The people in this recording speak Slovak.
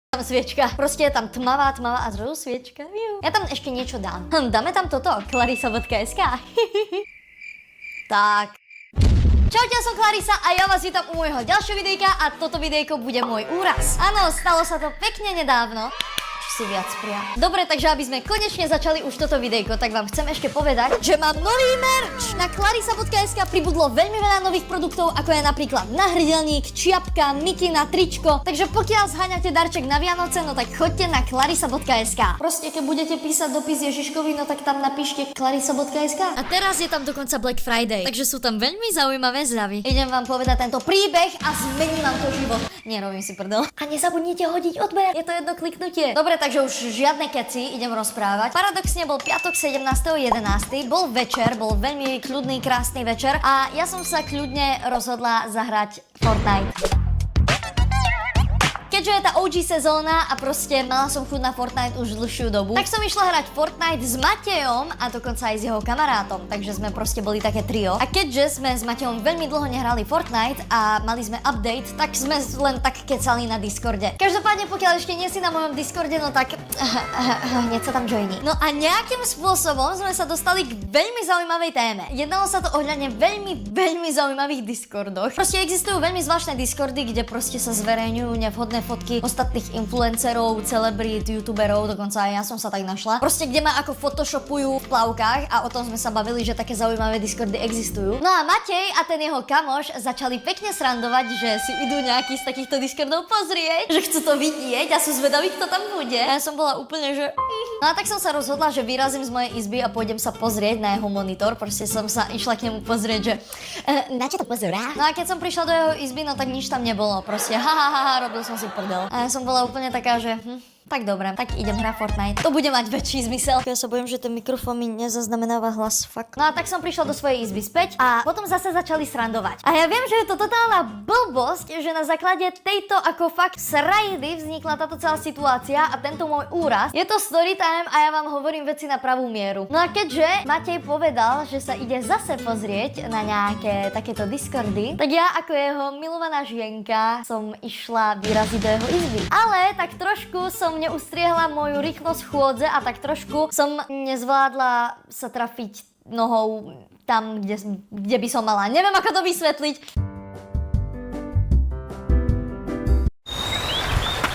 tam sviečka. Proste je tam tmavá a zrazu sviečka. Ja tam ešte niečo dám. Dáme tam toto, clarisa.sk. Tak. Čaute, ja som Clarisa a ja vás vítam u môjho ďalšieho videjka a toto videjko bude môj úraz. Áno, stalo sa to pekne nedávno. Si viac pria. Dobre, takže aby sme konečne začali už toto videjko, tak vám chcem ešte povedať, že mám nový merch! Na clarisa.sk pribudlo veľmi veľa nových produktov, ako je napríklad náhrdelník, čiapka, mikina, tričko. Takže pokiaľ zháňate darček na Vianoce, no tak choďte na clarisa.sk. Proste keď budete písať dopis Ježiškovi, no tak tam napíšte clarisa.sk. A teraz je tam dokonca Black Friday, takže sú tam veľmi zaujímavé zľavy. Idem vám povedať tento príbeh a zmení vám to život. Nerobím si prdel. A nezabudnite hodiť odber, je to jedno kliknutie. Dobre, takže už žiadne keci, idem rozprávať. Paradoxne bol piatok 17.11. Bol večer, bol veľmi kľudný, krásny večer a ja som sa kľudne rozhodla zahrať Fortnite. Keďže je tá OG sezóna a proste mala som chuť na Fortnite už dlhšiu dobu, tak som išla hrať Fortnite s Matejom a dokonca aj s jeho kamarátom, takže sme proste boli také trio. A keďže sme s Matejom veľmi dlho nehrali Fortnite a mali sme update, tak sme len tak kecali na Discorde. Každopádne, pokiaľ ešte nie si na mojom Discorde, no tak hneď sa tam joini. No a nejakým spôsobom sme sa dostali k veľmi zaujímavej téme. Jednalo sa to ohľadne veľmi zaujímavých Discordoch. Proste existujú veľmi zvláštne Discordy, kde proste sa zverejňujú nevhodné fotky ostatných influencerov, celebrít, youtuberov, dokonca aj ja som sa tak našla. Proste kde ma ako photoshopujú v plavkách a o tom sme sa bavili, že také zaujímavé Discordy existujú. No a Matej a ten jeho kamoš začali pekne srandovať, že si idú nejaký z takýchto Discordov pozrieť, že chcú to vidieť a sú zvedaví, kto tam bude. A ja som bola úplne, že No a tak som sa rozhodla, že vyrazím z mojej izby a pôjdem sa pozrieť na jeho monitor. Proste som sa išla k nemu pozrieť, že na čo to pozerá? No a keď som prišla do jeho izby, no tak nič tam nebolo. Proste robil som si prdel. A ja som bola úplne taká, že tak dobre, tak idem hrať Fortnite. To bude mať väčší zmysel. Ja sa bojím, že ten mikrofón mi nezaznamenáva hlas, fakt. No a tak som prišla do svojej izby späť a potom zase začali srandovať. A ja viem, že je to totálna blbosť, že na základe tejto ako fakt srajdy vznikla táto celá situácia a tento môj úraz. Je to story time a ja vám hovorím veci na pravú mieru. No a keďže Matej povedal, že sa ide zase pozrieť na nejaké takéto Discordy, tak ja ako jeho milovaná žienka som išla vyraziť do jeho izby. Ale tak trošku som neustriehla moju rýchlosť chôdze a tak trošku som nezvládla sa trafiť nohou tam, kde by som mala. Neviem, ako to vysvetliť.